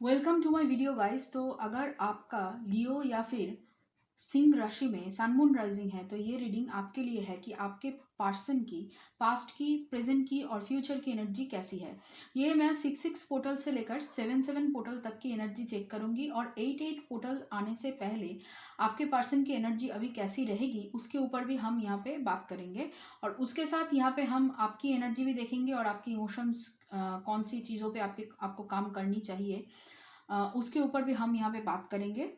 Welcome to my video guys. तो अगर आपका लियो या फिर सिंह राशि में सन मून राइजिंग है तो ये रीडिंग आपके लिए है कि आपके पर्सन की पास्ट की, प्रेजेंट की और फ्यूचर की एनर्जी कैसी है। ये मैं 6 पोर्टल से लेकर 7 पोर्टल तक की एनर्जी चेक करूंगी और 8 पोर्टल आने से पहले आपके पर्सन की एनर्जी अभी कैसी रहेगी उसके ऊपर भी हम यहाँ पे बात करेंगे। और उसके साथ यहाँ पे हम आपकी एनर्जी भी देखेंगे और आपकी इमोशंस कौन सी चीज़ों पे आपको काम करनी चाहिए उसके ऊपर भी हम यहाँ पे बात करेंगे।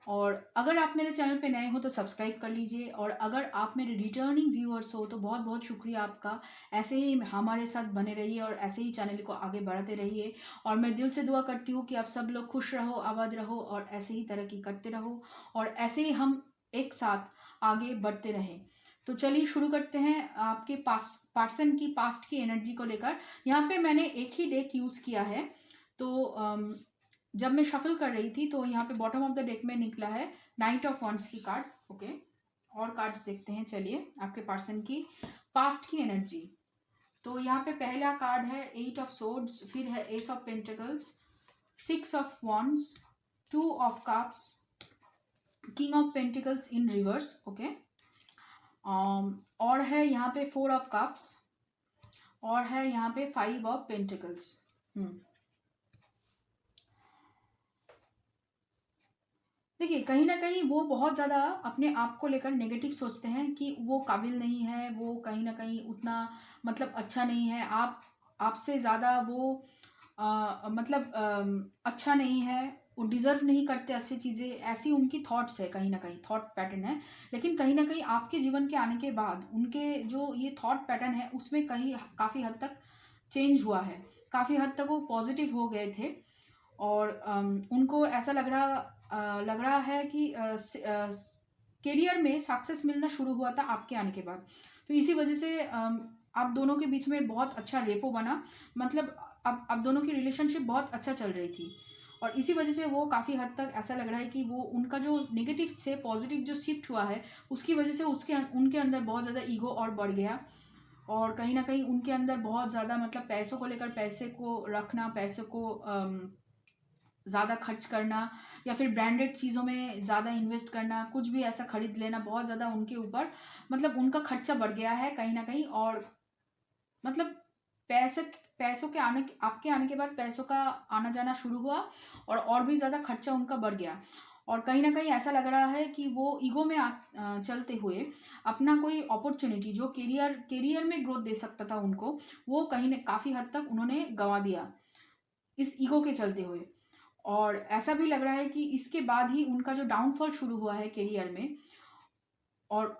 और अगर आप मेरे चैनल पे नए हो तो सब्सक्राइब कर लीजिए, और अगर आप मेरे रिटर्निंग व्यूअर्स हो तो बहुत बहुत शुक्रिया आपका। ऐसे ही हमारे साथ बने रहिए और ऐसे ही चैनल को आगे बढ़ाते रहिए। और मैं दिल से दुआ करती हूँ कि आप सब लोग खुश रहो, आबाद रहो और ऐसे ही तरक्की करते रहो और ऐसे ही हम एक साथ आगे बढ़ते रहें। तो चलिए शुरू करते हैं आपके पर्सन की पास्ट की एनर्जी को लेकर। यहाँ पे मैंने एक ही डेक यूज़ किया है। तो जब मैं शफल कर रही थी तो यहाँ पे बॉटम ऑफ द डेक में निकला है नाइट ऑफ वॉन्ड्स की कार्ड। ओके, और कार्ड्स देखते हैं चलिए आपके पर्सन की पास्ट की एनर्जी। तो यहाँ पे पहला कार्ड है 8 ऑफ सोर्ड्स, फिर है S of pentacles, 6 of wands, 2 of cups, king of pentacles in reverse. Okay, और है यहाँ पे 4 ऑफ कप्स और है यहाँ पे 5 ऑफ पेंटिकल्स। देखिए, कहीं ना कहीं वो बहुत ज़्यादा अपने आप को लेकर नेगेटिव सोचते हैं कि वो काबिल नहीं है, वो कहीं ना कहीं उतना मतलब अच्छा नहीं है, आपसे ज़्यादा वो अच्छा नहीं है, वो डिज़र्व नहीं करते अच्छी चीज़ें, ऐसी उनकी थॉट्स है, कहीं ना कहीं थॉट पैटर्न है। लेकिन कहीं ना कहीं आपके जीवन के आने के बाद उनके जो ये थॉट पैटर्न है उसमें कहीं काफ़ी हद तक चेंज हुआ है, काफ़ी हद तक वो पॉजिटिव हो गए थे। और उनको ऐसा लग रहा है कि करियर में सक्सेस मिलना शुरू हुआ था आपके आने के बाद। तो इसी वजह से आप दोनों के बीच में बहुत अच्छा रेपो बना, मतलब अब आप दोनों की रिलेशनशिप बहुत अच्छा चल रही थी। और इसी वजह से वो काफ़ी हद तक ऐसा लग रहा है कि वो उनका जो नेगेटिव से पॉजिटिव जो शिफ्ट हुआ है उसकी वजह से उनके अंदर बहुत ज़्यादा ईगो और बढ़ गया। और कहीं ना कहीं उनके अंदर बहुत ज़्यादा मतलब पैसों को लेकर, पैसे को रखना, पैसों को ज़्यादा खर्च करना या फिर ब्रांडेड चीज़ों में ज़्यादा इन्वेस्ट करना, कुछ भी ऐसा खरीद लेना, बहुत ज़्यादा उनके ऊपर मतलब उनका खर्चा बढ़ गया है कहीं ना कहीं। और मतलब पैसों के आपके आने के बाद पैसों का आना जाना शुरू हुआ और भी ज़्यादा खर्चा उनका बढ़ गया। और कहीं ना कहीं ऐसा लग रहा है कि वो ईगो में चलते हुए अपना कोई अपॉर्चुनिटी जो करियर में ग्रोथ दे सकता था उनको, वो कहीं ना काफ़ी हद तक उन्होंने गंवा दिया इस ईगो के चलते हुए। और ऐसा भी लग रहा है कि इसके बाद ही उनका जो डाउनफॉल शुरू हुआ है करियर में, और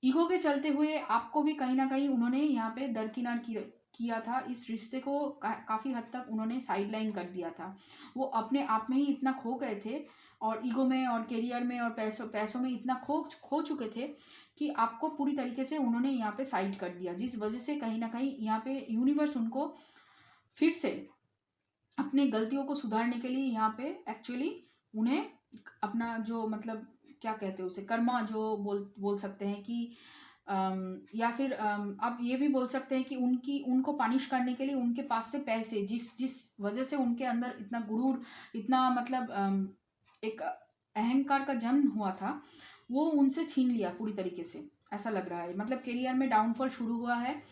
ईगो के चलते हुए आपको भी कहीं ना कहीं उन्होंने यहाँ पे दरकिनार किया था। इस रिश्ते को काफ़ी हद तक उन्होंने साइडलाइन कर दिया था। वो अपने आप में ही इतना खो गए थे और ईगो में और करियर में और पैसों में इतना खो चुके थे कि आपको पूरी तरीके से उन्होंने यहाँ पे साइड कर दिया, जिस वजह से कहीं ना कहीं यहाँ पे यूनिवर्स उनको फिर से अपने गलतियों को सुधारने के लिए यहाँ पे एक्चुअली उन्हें अपना जो मतलब क्या कहते हैं उसे, कर्मा जो बोल सकते हैं कि या फिर आप ये भी बोल सकते हैं कि उनको पनिश करने के लिए उनके पास से पैसे, जिस वजह से उनके अंदर इतना गुरूर, इतना मतलब एक अहंकार का जन्म हुआ था, वो उनसे छीन लिया पूरी तरीके से, ऐसा लग रहा है। मतलब करियर में डाउनफॉल शुरू हुआ है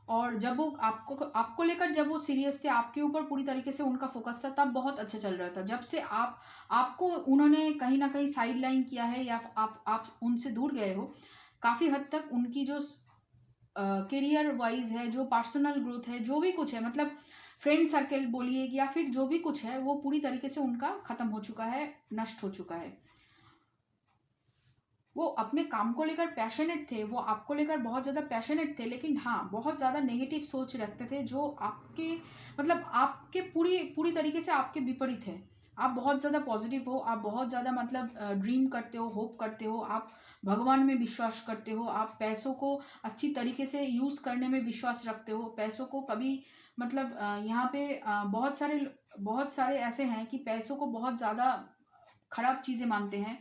और जब वो आपको लेकर जब वो सीरियस थे, आपके ऊपर पूरी तरीके से उनका फोकस था, तब बहुत अच्छा चल रहा था। जब से आपको उन्होंने कहीं ना कहीं साइड लाइन किया है या आप उनसे दूर गए हो, काफ़ी हद तक उनकी जो करियर वाइज है, जो पर्सनल ग्रोथ है, जो भी कुछ है, मतलब फ्रेंड सर्कल बोलिए या फिर जो भी कुछ है, वो पूरी तरीके से उनका ख़त्म हो चुका है, नष्ट हो चुका है। वो अपने काम को लेकर पैशनेट थे, वो आपको लेकर बहुत ज़्यादा पैशनेट थे, लेकिन हाँ बहुत ज़्यादा नेगेटिव सोच रखते थे जो आपके मतलब आपके पूरी पूरी तरीके से आपके विपरीत है। आप बहुत ज़्यादा पॉजिटिव हो, आप बहुत ज़्यादा मतलब ड्रीम करते हो, होप करते हो, आप भगवान में विश्वास करते हो, आप पैसों को अच्छी तरीके से यूज़ करने में विश्वास रखते हो, पैसों को कभी मतलब यहाँ पे बहुत सारे ऐसे हैं कि पैसों को बहुत ज़्यादा खराब चीज़ें मानते हैं,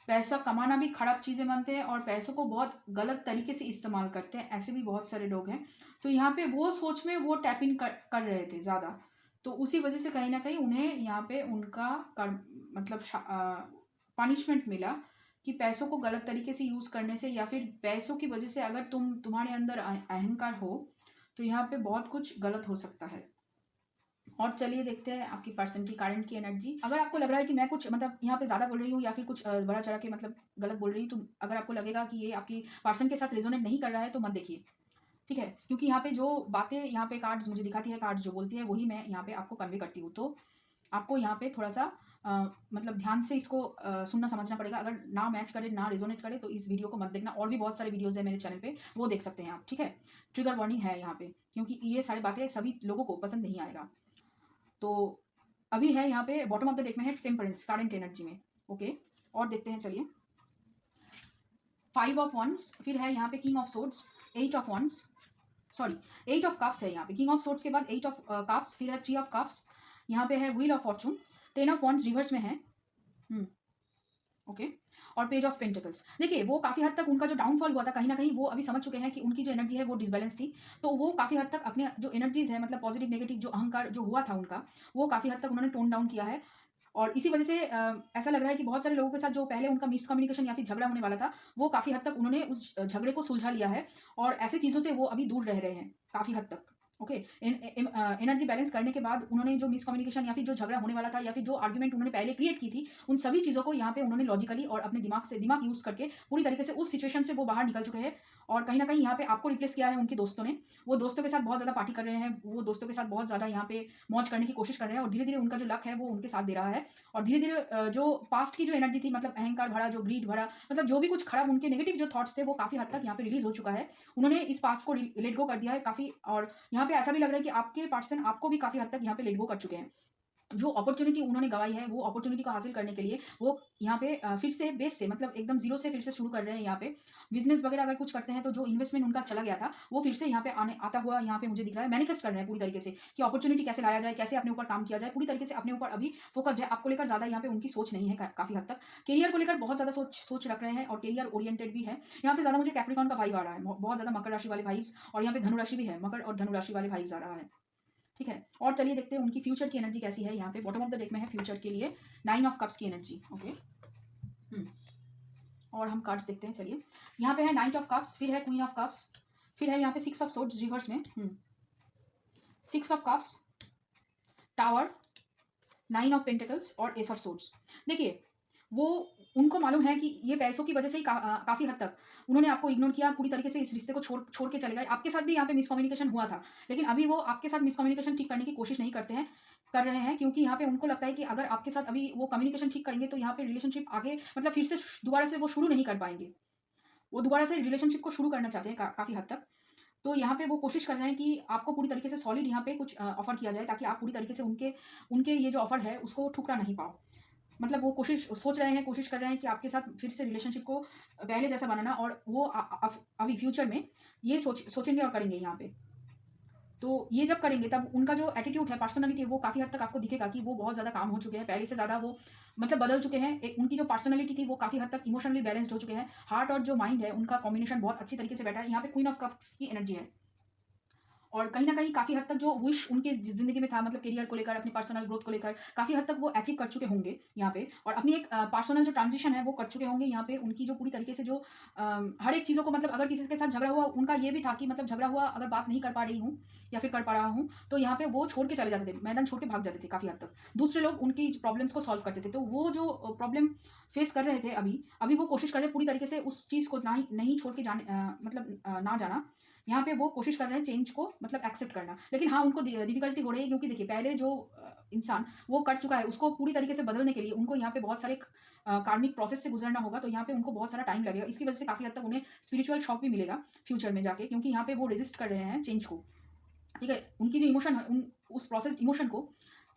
पैसा कमाना भी खराब चीज़ें मानते हैं और पैसों को बहुत गलत तरीके से इस्तेमाल करते हैं, ऐसे भी बहुत सारे लोग हैं। तो यहाँ पे वो सोच में वो टैप इन कर रहे थे ज़्यादा। तो उसी वजह से कहीं ना कहीं उन्हें यहाँ पे उनका मतलब पनिशमेंट मिला कि पैसों को गलत तरीके से यूज़ करने से, या फिर पैसों की वजह से अगर तुम्हारे अंदर अहंकार हो तो यहाँ पे बहुत कुछ गलत हो सकता है। और चलिए देखते हैं आपकी पर्सन की करंट की एनर्जी। अगर आपको लग रहा है कि मैं कुछ मतलब यहाँ पे ज़्यादा बोल रही हूँ या फिर कुछ बड़ा चढ़ा के मतलब गलत बोल रही हूँ, तो अगर आपको लगेगा कि ये आपकी पर्सन के साथ रेजोनेट नहीं कर रहा है तो मत देखिए, ठीक है, क्योंकि यहाँ पे जो बातें यहाँ पे कार्ड्स मुझे दिखाती है, कार्ड्स जो बोलती है वही मैं यहाँ पे आपको कन्वे करती हूँ। तो आपको यहाँ पे थोड़ा सा मतलब ध्यान से इसको सुनना समझना पड़ेगा। अगर ना मैच करे, ना रेजोनेट करे तो इस वीडियो को मत देखना। और भी बहुत सारे वीडियोज़ है मेरे चैनल पे, वो देख सकते हैं आप, ठीक है। ट्रिगर वार्निंग है यहाँ पे, क्योंकि ये सारी बातें सभी लोगों को पसंद नहीं आएगा। तो अभी है यहाँ पे बॉटम ऑफ द डेक में है टेम्परेंस करंट एनर्जी में, ओके। और देखते हैं चलिए 5 ऑफ वंस, फिर है यहाँ पे king of swords, 8 of wands, sorry 8 of cups है यहाँ पे। किंग ऑफ सोर्ड्स के बाद 8 ऑफ कप्स, फिर है 3 ऑफ कप्स, यहाँ पे है wheel of fortune, 10 of wands reverse में है, ओके। और पेज ऑफ पेंटिकल्स। देखिए वो काफ़ी हद तक उनका जो डाउनफॉल हुआ था, कहीं ना कहीं वो अभी समझ चुके हैं कि उनकी जो एनर्जी है वो डिसबैलेंस थी। तो वो काफ़ी हद तक अपने जो एनर्जीज है, मतलब पॉजिटिव नेगेटिव जो अहंकार जो हुआ था उनका, वो काफ़ी हद तक उन्होंने टोन डाउन किया है। और इसी वजह से ऐसा लग रहा है कि बहुत सारे लोगों के साथ जो पहले उनका मिसकम्युनिकेशन या फिर झगड़ा होने वाला था, वो काफ़ी हद तक उन्होंने उस झगड़े को सुलझा लिया है और ऐसी चीज़ों से वो अभी दूर रह रहे हैं काफ़ी हद तक, ओके। एनर्जी बैलेंस करने के बाद उन्होंने जो मिसकम्युनिकेशन या फिर जो झगड़ा होने वाला था या फिर जो आर्ग्यूमेंट उन्होंने पहले क्रिएट की थी, उन सभी चीज़ों को यहाँ पे उन्होंने लॉजिकली और अपने दिमाग यूज़ करके पूरी तरीके से उस सिचुएशन से वो बाहर निकल चुके हैं। और कहीं ना कहीं यहाँ पे आपको रिप्लेस किया है उनके दोस्तों ने। वो दोस्तों के साथ बहुत ज़्यादा पार्टी कर रहे हैं, वो दोस्तों के साथ बहुत ज़्यादा यहाँ पे मौज करने की कोशिश कर रहे हैं, और धीरे धीरे उनका जो लक है वो उनके साथ दे रहा है। और धीरे धीरे जो पास्ट की जो एनर्जी थी, मतलब अहंकार भरा, जो ग्रीड भरा, मतलब जो भी कुछ खराब उनके नेगेटिव जो थॉट्स थे, वो काफ़ी हद तक यहाँ पे रिलीज हो चुका है। उन्होंने इस पास्ट को लेट गो कर दिया है काफ़ी। और यहाँ पे ऐसा भी लग रहा है कि आपके पर्सन आपको भी काफ़ी हद तक यहाँ पे लेट गो कर चुके हैं। जो अपॉर्चुनिटी उन्होंने गवाई है, वो अपॉर्चुनिटी को हासिल करने के लिए वो यहाँ पे फिर से बेस से, मतलब एकदम जीरो से फिर से शुरू कर रहे हैं। यहाँ पे बिजनेस वगैरह अगर कुछ करते हैं तो जो इन्वेस्टमेंट उनका चला गया था वो फिर से यहाँ पे आता हुआ यहाँ पे मुझे दिख रहा है। मैनिफेस्ट कर रहे हैं पूरी तरीके से कि अपॉर्चुनिटी कैसे लाया जाए, कैसे अपने ऊपर काम किया जाए, पूरी तरीके से अपने ऊपर अभी फोकस्ड है। आपको लेकर ज़्यादा यहाँ पे उनकी सोच नहीं है काफ़ी हद तक। करियर को लेकर बहुत ज़्यादा सोच रख रहे हैं और करियर ओरिएंटेड भी है। यहाँ पे ज़्यादा मुझे कैप्रिकॉर्न का वाइब आ रहा है, बहुत ज़्यादा मकर राशि वाले वाइब्स, और यहाँ पे धनु राशि भी है, मकर और धनु राशि वाले वाइब्स आ रहा है, ठीक है। और चलिए देखते हैं उनकी फ्यूचर की एनर्जी कैसी है। यहाँ पे बॉटम ऑफ द डेक में है फ्यूचर के लिए 9 ऑफ कप्स की एनर्जी, ओके। और हम कार्ड्स देखते हैं, चलिए। यहाँ पे है 9 ऑफ कप्स, फिर है क्वीन ऑफ कप्स, फिर है यहाँ पे 6 ऑफ सोर्ड्स रिवर्स में, 6 of cups, tower, 9 of pentacles और एस ऑफ सोर्ड्स। देखिए वो उनको मालूम है कि ये पैसों की वजह से ही काफ़ी हद तक उन्होंने आपको इग्नोर किया, पूरी तरीके से इस रिश्ते को छोड़ के चले गए। आपके साथ भी यहाँ पे मिसकम्युनिकेशन हुआ था, लेकिन अभी वो आपके साथ मिसकम्युनिकेशन ठीक करने की कोशिश नहीं कर रहे हैं, क्योंकि यहाँ पे उनको लगता है कि अगर आपके साथ अभी वो कम्युनिकेशन ठीक करेंगे तो यहाँ पे रिलेशनशिप आगे मतलब फिर से दोबारा से वो शुरू नहीं कर पाएंगे। वो दोबारा से रिलेशनशिप को शुरू करना चाहते हैं काफ़ी हद तक। तो यहाँ पे वो कोशिश कर रहे हैं कि आपको पूरी तरीके से सॉलिड यहाँ पे कुछ ऑफर किया जाए, ताकि आप पूरी तरीके से उनके ये जो ऑफर है उसको ठुकरा नहीं पाओ। मतलब वो कोशिश कर रहे हैं कि आपके साथ फिर से रिलेशनशिप को पहले जैसा बनाना, और वो अभी फ्यूचर में ये सोचेंगे और करेंगे यहाँ पे। तो ये जब करेंगे तब उनका जो एटीट्यूड है, पर्सनालिटी है, वो काफ़ी हद तक आपको दिखेगा कि वो बहुत ज़्यादा काम हो चुके हैं, पहले से ज़्यादा वो मतलब बदल चुके हैं। उनकी जो पर्सनालिटी थी वो काफ़ी हद तक इमोशनली बैलेंस्ड हो चुके हैं। हार्ट और जो माइंड है उनका कॉम्बिनेशन बहुत अच्छी तरीके से बैठा है। यहाँ पे क्वीन ऑफ कप्स की एनर्जी है, और कहीं ना कहीं काफ़ी हद तक जो विश उनके ज़िंदगी में था, मतलब करियर को लेकर, अपनी पर्सनल ग्रोथ को लेकर काफ़ी हद तक वो अचीव कर चुके होंगे यहाँ पे। और अपनी एक पर्सनल जो ट्रांजिशन है वो कर चुके होंगे यहाँ पे। उनकी जो पूरी तरीके से जो हर एक चीज़ों को, मतलब अगर किसी के साथ झगड़ा हुआ, उनका ये भी था कि मतलब झगड़ा हुआ, अगर बात नहीं कर पा रही हूँ या फिर कर पा रहा हूँ, तो यहाँ पे वो छोड़ के चले जाते थे, मैदान छोड़ के भाग जाते थे काफ़ी हद तक। दूसरे लोग उनकी प्रॉब्लम्स को सॉल्व करते थे। तो वो जो प्रॉब्लम फेस कर रहे थे अभी वो कोशिश कर रहे हैं पूरी तरीके से उस चीज़ को नहीं छोड़ के ना जाना। यहाँ पे वो कोशिश कर रहे हैं चेंज को मतलब एक्सेप्ट करना। लेकिन हाँ, उनको डिफिकल्टी हो रही है, क्योंकि देखिए पहले जो इंसान वो कर चुका है उसको पूरी तरीके से बदलने के लिए उनको यहाँ पे बहुत सारे कार्मिक प्रोसेस से गुजरना होगा। तो यहाँ पे उनको बहुत सारा टाइम लगेगा। इसकी वजह से काफ़ी हद तक उन्हें स्पिरिचुअल शॉक भी मिलेगा फ्यूचर में जाके, क्योंकि यहाँ पे वो रेजिस्ट कर रहे हैं चेंज को, ठीक है। उनकी जो इमोशन है, उस प्रोसेस इमोशन को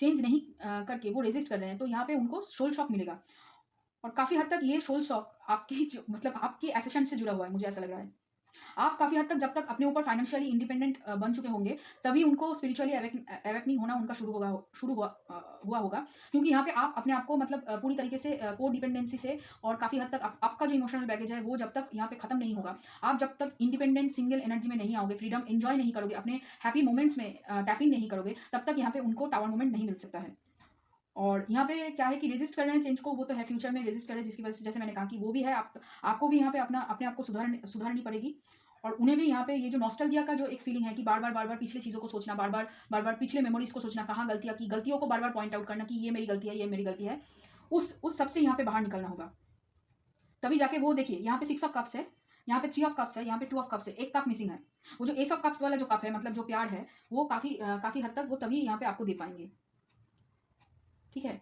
चेंज नहीं करके वो रेजिस्ट कर रहे हैं। तो यहाँ पे उनको सोल शॉक मिलेगा, और काफ़ी हद तक ये सोल शॉक आपके मतलब आपके एसेशन से जुड़ा हुआ है, मुझे ऐसा लग रहा है। आप काफ़ी हद तक जब तक अपने ऊपर फाइनेंशियली इंडिपेंडेंट बन चुके होंगे, तभी उनको स्पिरिचुअली अवेकनिंग होना उनका हुआ होगा। क्योंकि यहाँ पे आप अपने आप को मतलब पूरी तरीके से कोडिपेंडेंसी से और काफ़ी हद तक आपका जो इमोशनल बैगेज है वो जब तक यहाँ पे खत्म नहीं होगा, आप जब तक इंडिपेंडेंट सिंगल एनर्जी में नहीं आओगे, फ्रीडम एंजॉय नहीं करोगे, अपने हैप्पी मोमेंट्स में टैपिंग नहीं करोगे, तब तक यहाँ पे उनको टावर मोमेंट नहीं मिल सकता है। और यहाँ पे क्या है कि रेजिस्ट कर रहे हैं चेंज को, वो तो है फ्यूचर में रेजिस्ट कर रहे हैं, जिसकी वजह से जैसे मैंने कहा कि वो भी है, आपको भी यहाँ पे अपने आप को सुधारनी पड़ेगी। और उन्हें भी यहाँ पे ये जो नॉस्टैल्जिया का जो एक फीलिंग है कि बार बार पिछले चीज़ों को सोचना, बार बार पिछले मेमोरीज को सोचना, कहाँ गलतियाँ की, गलतियों को बार बार पॉइंट आउट करना कि ये मेरी गलती है, ये मेरी गलती है, उस सबसे यहाँ पे बाहर निकलना होगा। तभी जाके वो देखिए यहाँ पे 6 ऑफ कप्स है, यहाँ पे 3 ऑफ कप्स है, यहाँ पे 2 ऑफ कप्स है, एक कप मिसिंग है। वो जो एस ऑफ कप्स वाला जो कप है, मतलब जो प्यार है, वो काफ़ी हद तक वो तभी यहाँ पे आपको दे पाएंगे। ठीक है,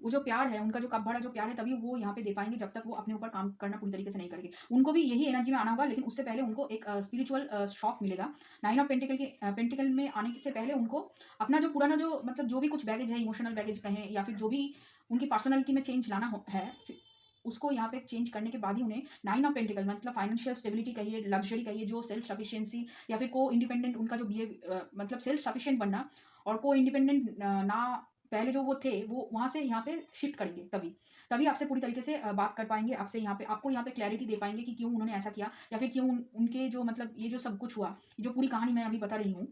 वो जो प्यार है, उनका जो कप भरा जो प्यार है, तभी वो यहाँ पे दे पाएंगे, जब तक वो अपने ऊपर काम करना पूरी तरीके से नहीं करेंगे। उनको भी यही एनर्जी में आना होगा, लेकिन उससे पहले उनको एक स्पिरिचुअल शॉक मिलेगा। 9 ऑफ पेंटिकल में आने से पहले उनको अपना जो पुराना जो मतलब जो भी कुछ बैगेज है, इमोशनल बैगेज कहें या फिर जो भी उनकी पर्सनैलिटी में चेंज लाना है, उसको यहाँ पे चेंज करने के बाद ही उन्हें 9 ऑफ पेंटिकल मतलब फाइनेंशियल स्टेबिलिटी कहिए, लग्जरी कहिए, जो सेल्फ सफिशिएंसी या फिर को इंडिपेंडेंट उनका जो मतलब सेल्फ सफिशिएंट बनना और को इंडिपेंडेंट ना पहले जो वो थे, वो वहाँ से यहाँ पे शिफ्ट करेंगे, तभी आपसे पूरी तरीके से बात कर पाएंगे, आपसे यहाँ पे आपको यहाँ पे क्लैरिटी दे पाएंगे कि क्यों उन्होंने ऐसा किया, या फिर क्यों उनके जो मतलब ये जो सब कुछ हुआ, जो पूरी कहानी मैं अभी बता रही हूँ,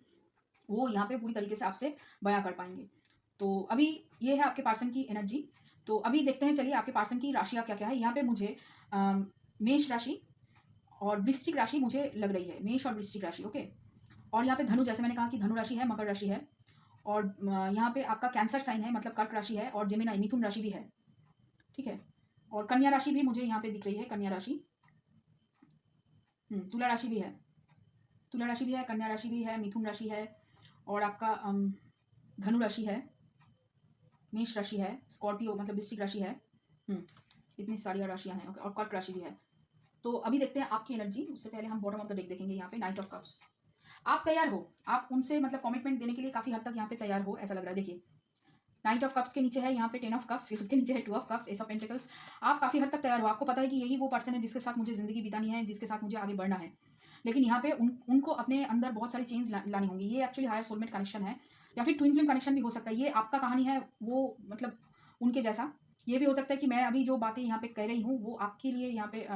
वो यहाँ पे पूरी तरीके से आपसे बयां कर पाएंगे। तो अभी ये है आपके पर्सन की एनर्जी। तो अभी देखते हैं, चलिए आपके पर्सन की राशियाँ क्या क्या है। यहाँ पे मुझे मेष राशि और वृश्चिक राशि मुझे लग रही है, मेष और वृश्चिक राशि, ओके। और यहाँ पे धनु, जैसे मैंने कहा कि धनु राशि है, मकर राशि है, और यहाँ पे आपका कैंसर साइन है, मतलब कर्क राशि है, और जेमिनी मिथुन राशि भी है, ठीक है। और कन्या राशि भी मुझे यहाँ पे दिख रही है, कन्या राशि, तुला राशि भी है, तुला राशि भी है, कन्या राशि भी है, मिथुन राशि है, और आपका धनु राशि है, मेष राशि है, स्कॉर्पियो मतलब वृश्चिक राशि है, इतनी सारी राशियाँ हैं, ओके। और कर्क राशि भी है। तो अभी देखते हैं आपकी एनर्जी, उससे पहले हम बॉटम ऑफ द डेक देखेंगे। यहाँ पे नाइट ऑफ कप्स, आप तैयार हो, आप उनसे मतलब कमिटमेंट देने के लिए काफ़ी हद तक यहाँ पे तैयार हो, ऐसा लग रहा है। देखिए नाइट ऑफ कप्स के नीचे है यहाँ पे 10 ऑफ कप्स, फिर उसके नीचे है 2 of cups, S of pentacles. आप काफ़ी हद तक तैयार हो, आपको पता है कि यही वो पर्सन है जिसके साथ मुझे ज़िंदगी बितानी है, जिसके साथ मुझे आगे बढ़ना है। लेकिन यहाँ पे उनको अपने अंदर बहुत सारी चेंज लानी होंगी। ये एक्चुअली हायर सोलमेट कनेक्शन है, या फिर ट्विन फ्लेम कनेक्शन भी हो सकता है। ये आपका कहानी है वो मतलब उनके जैसा। ये भी हो सकता है कि मैं अभी जो बातें यहाँ पे कह रही हूँ वो आपके लिए यहाँ पे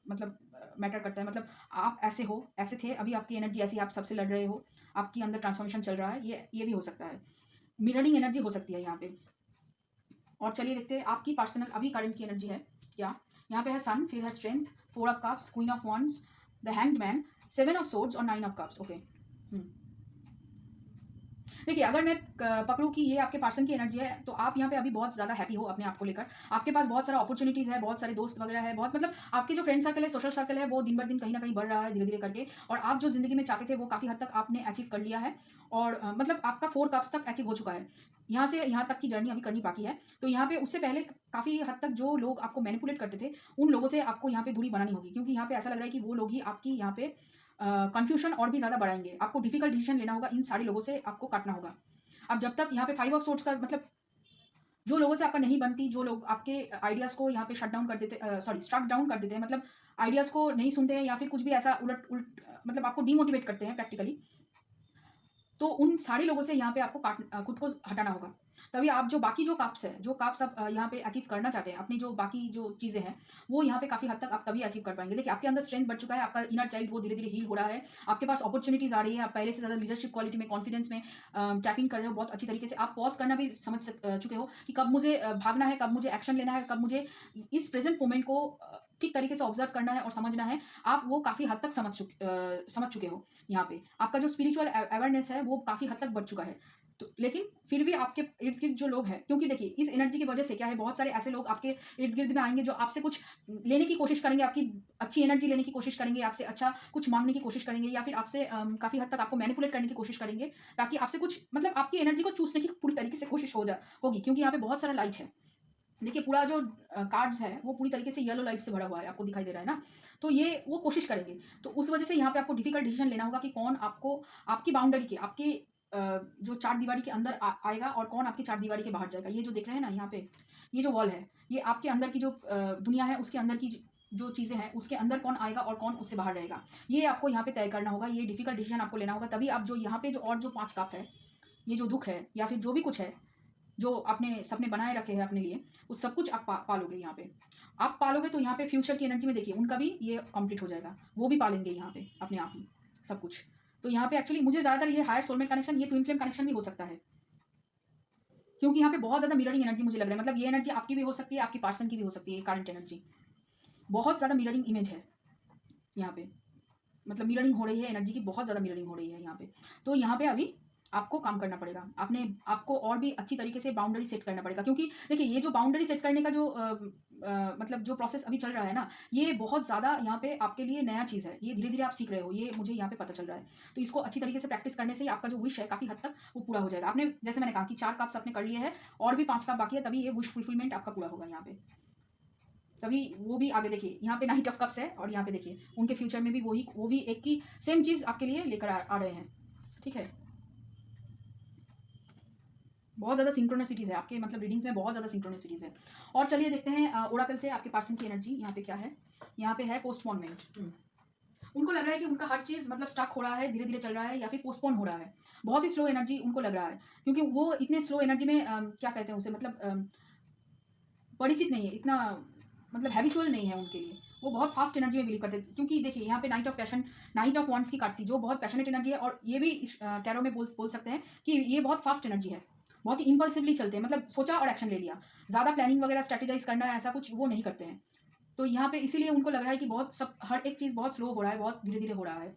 मतलब मैटर करता है। मतलब आप ऐसे हो, ऐसे थे, अभी आपकी एनर्जी ऐसी, आप सबसे लड़ रहे हो, आपके अंदर ट्रांसफॉर्मेशन चल रहा है, ये भी हो सकता है। मिररिंग एनर्जी हो सकती है यहाँ पे। और चलिए देखते हैं आपकी पर्सनल अभी करंट की एनर्जी है क्या। यहाँ पे है सन, फिर है strength, 4 of cups, queen of wands, the hanged man, 7 of swords और 9 ऑफ कप्स, ओके। देखिए अगर मैं पकड़ूँ कि ये आपके पर्सन की एनर्जी है, तो आप यहाँ पे अभी बहुत ज़्यादा हैप्पी हो अपने आप को लेकर। आपके पास बहुत सारा अपॉर्चुनिटीज़ है, बहुत सारे दोस्त वगैरह है, बहुत मतलब आपके जो फ्रेंड सर्कल है, सोशल सर्कल है, वो दिन ब दिन कहीं ना कहीं बढ़ रहा है धीरे धीरे करके। और आप जो ज़िंदगी में चाहते थे वो काफ़ी हद तक आपने अचीव कर लिया है, और मतलब आपका 4 कप्स तक अचीव हो चुका है। यहाँ से यहाँ तक की जर्नी अभी करनी बाकी है। तो यहाँ पे उससे पहले काफ़ी हद तक जो लोग आपको मैनिपुलेट करते थे, उन लोगों से आपको यहाँ पे दूरी बनानी होगी, क्योंकि यहाँ पे ऐसा लग रहा है कि वो लोग ही आपकी यहाँ पे कन्फ्यूजन और भी ज़्यादा बढ़ाएंगे। आपको डिफिकल्ट डिसीजन लेना होगा, इन सारे लोगों से आपको काटना होगा। अब जब तक यहाँ पे 5 ऑफ सोर्ड्स का मतलब जो लोगों से आपका नहीं बनती, जो लोग आपके आइडियाज़ को यहाँ पे शट डाउन कर देते, स्ट्रक डाउन कर देते हैं, मतलब आइडियाज़ को नहीं सुनते हैं, या फिर कुछ भी ऐसा उलट मतलब आपको डीमोटिवेट करते हैं प्रैक्टिकली, तो उन सारे लोगों से यहाँ पे आपको खुद को हटाना होगा। तभी आप जो बाकी जो काप्स है, जो काप्स आप यहाँ पे अचीव करना चाहते हैं, अपनी जो बाकी जो चीज़ें हैं, वो यहाँ पे काफ़ी हद तक आप तभी अचीव कर पाएंगे। देखिए आपके अंदर स्ट्रेंथ बढ़ चुका है, आपका इनर चाइल्ड वो धीरे धीरे हील हो रहा है, आपके पास अपॉर्चुनिटीज़ आ रही है, आप पहले से ज़्यादा लीडरशिप क्वालिटी में, कॉन्फिडेंस में टैपिंग कर रहे हो बहुत अच्छी तरीके से। आप पॉज करना भी समझ चुके हो कि कब मुझे भागना है, कब मुझे एक्शन लेना है, कब मुझे इस प्रेजेंट मोमेंट को ठीक तरीके से ऑब्जर्व करना है और समझना है। आप वो काफ़ी हद तक समझ चुके हो। यहाँ पे आपका जो स्पिरिचुअल अवेयरनेस है वो काफ़ी हद तक बढ़ चुका है। तो लेकिन फिर भी आपके इर्द गिर्द जो लोग हैं, क्योंकि देखिए इस एनर्जी की वजह से क्या है, बहुत सारे ऐसे लोग आपके इर्द गिर्द में आएंगे जो आपसे कुछ लेने की कोशिश करेंगे, आपकी अच्छी एनर्जी लेने की कोशिश करेंगे, आपसे अच्छा कुछ मांगने की कोशिश करेंगे, या फिर आपसे काफ़ी हद तक आपको मैनिपुलेट करने की कोशिश करेंगे, ताकि आपसे कुछ मतलब आपकी एनर्जी को चूसने की पूरी तरीके से कोशिश होगी, क्योंकि यहाँ पे बहुत सारा लाइट है। देखिए पूरा जो कार्ड्स है वो पूरी तरीके से येलो लाइट से भरा हुआ है, आपको दिखाई दे रहा है ना। तो ये वो कोशिश करेंगे, तो उस वजह से यहाँ पे आपको डिफिकल्ट डिसीजन लेना होगा कि कौन आपको आपकी बाउंड्री के, आपके जो 4 दीवारी के अंदर आएगा और कौन आपकी 4 दीवारी के बाहर जाएगा। ये जो देख रहे हैं ना यहाँ पे, ये जो वॉल है, ये आपके अंदर की जो दुनिया है उसके अंदर की जो चीज़ें हैं उसके अंदर कौन आएगा और कौन उससे बाहर रहेगा, ये आपको यहाँ पे तय करना होगा। ये डिफिकल्ट डिसीजन आपको लेना होगा, तभी आप जो यहाँ पे जो और जो 5 कप है, ये जो दुख है या फिर जो भी कुछ है, जो आपने सपने बनाए रखे हैं अपने लिए, वो सब कुछ आप पालोगे यहाँ पे। आप पालोगे तो यहाँ पे फ्यूचर की एनर्जी में देखिए उनका भी ये कंप्लीट हो जाएगा, वो भी पालेंगे यहाँ पे अपने आप ही सब कुछ। तो यहाँ पे एक्चुअली मुझे ज़्यादातर ये हायर सोलमेट कनेक्शन, ये ट्विन फ्लेम कनेक्शन भी हो सकता है, क्योंकि यहाँ पे बहुत ज़्यादा मिररिंग एनर्जी मुझे लग रहा है। मतलब ये एनर्जी आपकी भी हो सकती है, आपकी पर्सन की भी हो सकती है। करंट एनर्जी बहुत ज़्यादा मिररिंग इमेज है यहाँ पे, मतलब मिररिंग हो रही है एनर्जी की, बहुत ज़्यादा मिररिंग हो रही है यहाँ पे। तो यहाँ पे अभी आपको काम करना पड़ेगा, आपको और भी अच्छी तरीके से बाउंड्री सेट करना पड़ेगा। क्योंकि देखिए ये जो बाउंड्री सेट करने का जो मतलब जो प्रोसेस अभी चल रहा है ना, ये बहुत ज़्यादा यहाँ पे आपके लिए नया चीज़ है। ये धीरे धीरे आप सीख रहे हो, ये मुझे यहाँ पे पता चल रहा है। तो इसको अच्छी तरीके से प्रैक्टिस करने से ही आपका जो विश है काफ़ी हद तक वो पूरा हो जाएगा। आपने जैसे मैंने कहा कि 4 कप्स आपने कर लिए हैं और भी 5 कप बाकी है, तभी ये विश फुलफिलमेंट आपका पूरा होगा यहाँ पे। तभी वो भी आगे देखिए यहाँ पे नाइट ऑफ कप्स है और यहाँ पे देखिए उनके फ्यूचर में भी वो भी एक ही सेम चीज़ आपके लिए लेकर आ रहे हैं। ठीक है, बहुत ज़्यादा सिंक्रोनिसिटीज़ है आपके, मतलब रीडिंग्स में बहुत ज़्यादा सिंक्रोनिसिटीज़ है। और चलिए देखते हैं ओराकल से आपके पर्सन की एनर्जी यहाँ पे क्या है। यहाँ पे है पोस्टपोनमेंट। उनको लग रहा है कि उनका हर चीज़ मतलब स्टक हो रहा है, धीरे धीरे चल रहा है या फिर पोस्टपोन हो रहा है। बहुत ही स्लो एनर्जी उनको लग रहा है, क्योंकि वो इतने स्लो एनर्जी में क्या कहते हैं उसे, मतलब परिचित नहीं है इतना, मतलब हैबिचुअल नहीं है उनके लिए। वो बहुत फास्ट एनर्जी में बिलीव करते हैं। क्योंकि देखिए यहाँ पे night of passion, night of wands की कार्ड थी, जो बहुत पैशनेट एनर्जी है। और ये भी इस टैरो में बोल सकते हैं कि ये बहुत फास्ट एनर्जी है, बहुत ही इंपल्सिवली चलते हैं। मतलब सोचा और एक्शन ले लिया, ज़्यादा प्लानिंग वगैरह स्ट्रेटेजाइज करना है ऐसा कुछ वो नहीं करते हैं। तो यहाँ पे इसीलिए उनको लग रहा है कि बहुत सब हर एक चीज़ बहुत स्लो हो रहा है, बहुत धीरे धीरे हो रहा है।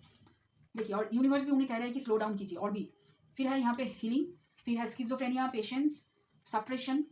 देखिए और यूनिवर्स भी उन्हें कह रहे हैं कि स्लो डाउन कीजिए। और भी फिर है यहाँ पे हीलिंग, फिर है schizophrenia, patience, suppression,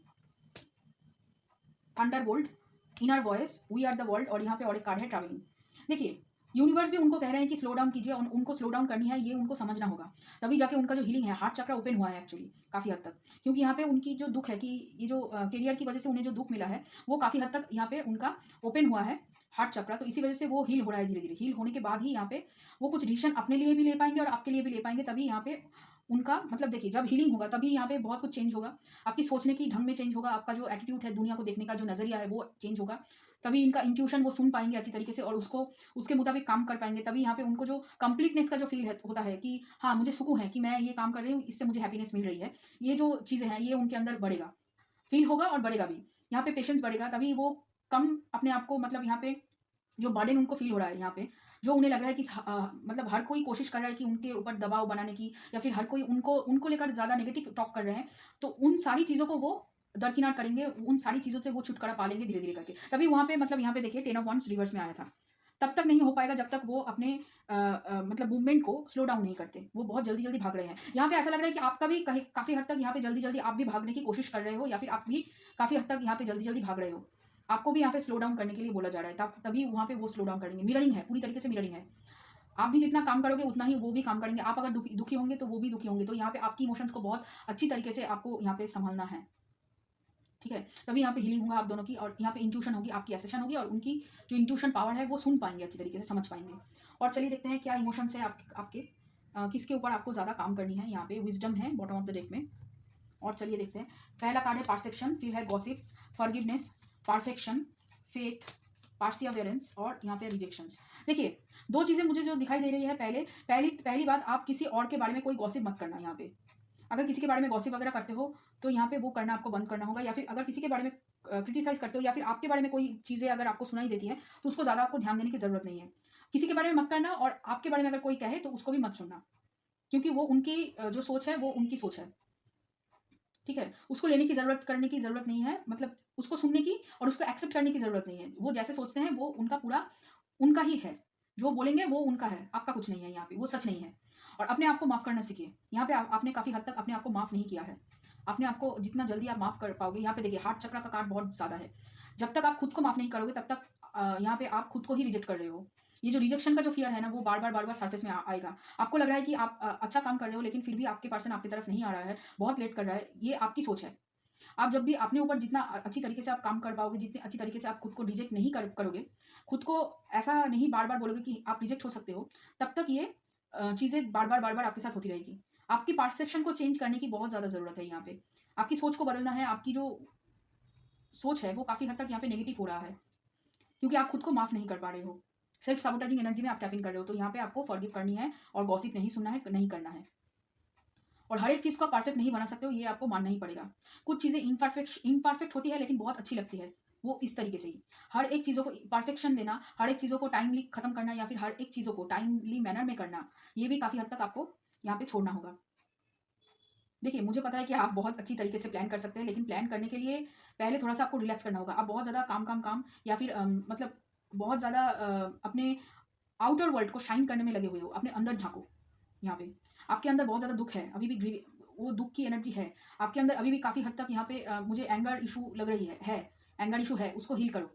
thunderbolt, inner voice, we are the world. और यहाँ पे और एक कार्ड है ट्रैवलिंग। देखिए यूनिवर्स भी उनको कह रहे हैं कि स्लो डाउन कीजिए, और उनको स्लो डाउन करनी है, ये उनको समझना होगा। तभी जाके उनका जो हीलिंग है, हार्ट चक्र ओपन हुआ है एक्चुअली काफ़ी हद तक। क्योंकि यहाँ पे उनकी जो दुख है कि ये जो करियर की वजह से उन्हें जो दुख मिला है, वो काफ़ी हद तक यहाँ पे उनका ओपन हुआ है हार्ट चक्र। तो इसी वजह से वो हील हो रहा है धीरे धीरे। हील होने के बाद ही यहाँ पे वो कुछ डिसीजन अपने लिए भी ले पाएंगे और आपके लिए भी ले पाएंगे। तभी यहाँ पे उनका मतलब देखिए जब हीलिंग होगा तभी यहाँ पे बहुत कुछ चेंज होगा। आपकी सोचने की ढंग में चेंज होगा, आपका जो एटीट्यूड है, दुनिया को देखने का जो नजरिया है वो चेंज होगा। तभी इनका इंट्यूशन वो सुन पाएंगे अच्छी तरीके से और उसको उसके मुताबिक काम कर पाएंगे। तभी यहाँ पे उनको जो कंप्लीटनेस का जो फील है होता है कि हाँ मुझे सुकून है कि मैं ये काम कर रही हूँ, इससे मुझे हैप्पीनेस मिल रही है, ये जो चीज़ें हैं ये उनके अंदर बढ़ेगा, फील होगा और बढ़ेगा भी। यहाँ पे पेशेंस बढ़ेगा, तभी वो कम अपने आप को, मतलब यहाँ पे जो बर्डन उनको फील हो रहा है, यहाँ पे जो उन्हें लग रहा है कि मतलब हर कोई कोशिश कर रहा है कि उनके ऊपर दबाव बनाने की, या फिर हर कोई उनको लेकर ज़्यादा नेगेटिव टॉक कर रहे हैं, तो उन सारी चीज़ों को वो दरकिनार करेंगे, उन सारी चीज़ों से वो छुटकारा पा लेंगे धीरे धीरे करके। तभी वहाँ पे मतलब यहाँ पे देखिए 10 ऑफ वंड्स रिवर्स में आया था। तब तक नहीं हो पाएगा जब तक वो अपने मतलब मूवमेंट को स्लो डाउन नहीं करते। वो बहुत जल्दी जल्दी भाग रहे हैं। यहाँ पे ऐसा लग रहा है कि आपका भी काफ़ी हद तक यहाँ पे जल्दी जल्दी आप भी भागने की कोशिश कर रहे हो, या फिर आप भी काफ़ी हद तक यहाँ पे जल्दी जल्दी भाग रहे हो। आपको भी यहाँ पे स्लो डाउन करने के लिए बोला जा रहा है, तभी वहाँ पे वो स्लो डाउन करेंगे। मिररिंग है, पूरी तरीके से मिररिंग है। आप भी जितना काम करोगे उतना ही वो भी काम करेंगे। आप अगर दुखी होंगे तो वो भी दुखी होंगे। तो यहाँ पे आपकी इमोशंस को बहुत अच्छी तरीके से आपको यहाँ पे संभालना है। ठीक है, तभी यहाँ पे हीलिंग होगा आप दोनों की, और यहाँ पे इंट्यूशन होगी, आपकी एसेशन होगी, और उनकी जो इंट्यूशन पावर है वो सुन पाएंगे अच्छी तरीके से, समझ पाएंगे। और चलिए देखते हैं क्या इमोशंस है आपके किसके ऊपर आपको ज़्यादा काम करनी है। यहाँ पे विजडम है बॉटम ऑफ द डेक में। और चलिए देखते हैं, पहला कार्ड है परसेप्शन, फिर है गॉसिप, फॉरगिवनेस, परफेक्शन, फेथ, पार्सियावेरेंस, और यहाँ पे रिजेक्शंस। देखिए दो चीज़ें मुझे जो दिखाई दे रही है, पहली बात, आप किसी और के बारे में कोई गॉसिप मत करना। यहाँ पे अगर किसी के बारे में गॉसिप वगैरह करते हो तो यहाँ पे वो करना आपको बंद करना होगा। या फिर अगर किसी के बारे में क्रिटिसाइज करते हो, या फिर आपके बारे में कोई चीज़ें अगर आपको सुनाई देती है तो उसको ज़्यादा आपको ध्यान देने की ज़रूरत नहीं है। किसी के बारे में मत करना, और आपके बारे में अगर कोई कहे तो उसको भी मत सुनना, क्योंकि वो उनकी जो सोच है वो उनकी सोच है। ठीक है, उसको लेने की करने की ज़रूरत नहीं है, मतलब उसको सुनने की और उसको एक्सेप्ट करने की ज़रूरत नहीं है। वो जैसे सोचते हैं वो उनका पूरा उनका ही है, जो बोलेंगे वो उनका है, आपका कुछ नहीं है। यहाँ पे वो सच नहीं है। और अपने आप को माफ़ करना सीखिए। यहाँ पे आपने काफ़ी हद तक अपने आप को माफ़ नहीं किया है। अपने आप को जितना जल्दी आप माफ़ कर पाओगे, यहाँ पे देखिए हार्ट चक्र का कार्ड बहुत ज़्यादा है। जब तक आप खुद को माफ़ नहीं करोगे तब तक यहाँ पे आप खुद को ही रिजेक्ट कर रहे हो। ये जो रिजेक्शन का जो फियर है ना, वो बार बार सरफेस में आएगा। आपको लग रहा है कि आप अच्छा काम कर रहे हो, लेकिन फिर भी आपके पर्सन आपकी तरफ नहीं आ रहा है, बहुत लेट कर रहा है। ये आपकी सोच है। आप जब भी अपने ऊपर जितना अच्छी तरीके से आप काम कर पाओगे, जितनी अच्छी तरीके से आप खुद को रिजेक्ट नहीं करोगे, खुद को ऐसा नहीं बार बार बोलोगे कि आप रिजेक्ट हो सकते हो, तब तक ये चीज़ें बार बार आपके साथ होती रहेगी। आपकी परसेप्शन को चेंज करने की बहुत ज़्यादा ज़रूरत है। यहाँ पे आपकी सोच को बदलना है। आपकी जो सोच है वो काफ़ी हद तक यहाँ पे नेगेटिव हो रहा है। क्योंकि आप खुद को माफ़ नहीं कर पा रहे हो। सेल्फ साबोटाइजिंग एनर्जी में आप टैप इन कर रहे हो, तो यहाँ पे आपको फॉरगिव करनी है और गॉसिप नहीं सुनना है, नहीं करना है। और हर एक चीज़ को आप परफेक्ट नहीं बना सकते हो, ये आपको मानना ही पड़ेगा। कुछ चीज़ें इम्परफेक्ट होती है लेकिन बहुत अच्छी लगती है, वो इस तरीके से ही। हर एक चीज़ों को परफेक्शन देना, हर एक चीज़ों को टाइमली खत्म करना या फिर हर एक चीज़ों को टाइमली मैनर में करना, ये भी काफ़ी हद तक आपको यहाँ पे छोड़ना होगा। देखिए, मुझे पता है कि आप बहुत अच्छी तरीके से प्लान कर सकते हैं, लेकिन प्लान करने के लिए पहले थोड़ा-सा आपको रिलैक्स करना होगा। आप बहुत ज़्यादा काम या फिर मतलब बहुत ज़्यादा अपने आउटर वर्ल्ड को शाइन करने में लगे हुए हो, अपने अंदर झाँको यहाँ पे। आपके अंदर बहुत ज़्यादा दुःख है, अभी भी वो दुःख की एनर्जी है। आपके अंदर अभी भी काफ़ी हद तक यहाँ पे मुझे एंगर इश्यू लग रही है, एंगर इश्यू है, उसको हील करो।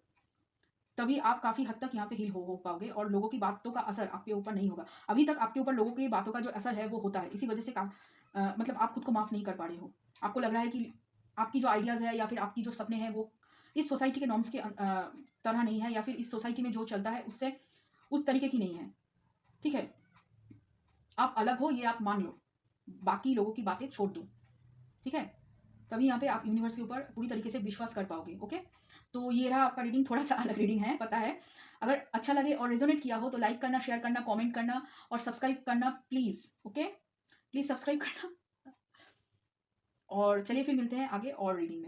तभी आप काफ़ी हद तक यहाँ पे हील हो पाओगे और लोगों की बातों का असर आपके ऊपर नहीं होगा। अभी तक आपके ऊपर लोगों की बातों का जो असर है वो होता है। इसी वजह से मतलब आप खुद को माफ़ नहीं कर पा रहे हो। आपको लग रहा है कि आपकी जो आइडियाज़ है या फिर आपकी जो सपने हैं वो इस सोसाइटी के नॉर्म्स के तरह नहीं है या फिर इस सोसाइटी में जो चलता है उससे उस तरीके की नहीं है। ठीक है? आप अलग हो ये आप मान लो। बाकी लोगों की बातें छोड़ दो। ठीक है? तभी यहाँ पे आप यूनिवर्स के ऊपर पूरी तरीके से विश्वास कर पाओगे। ओके? तो ये रहा आपका रीडिंग, थोड़ा-सा अलग रीडिंग है, पता है। अगर अच्छा लगे और रेज़ोनेट किया हो तो लाइक करना, शेयर करना, कमेंट करना और सब्सक्राइब करना प्लीज़। ओके? प्लीज़ सब्सक्राइब करना और चलिए फिर मिलते हैं आगे और रीडिंग में।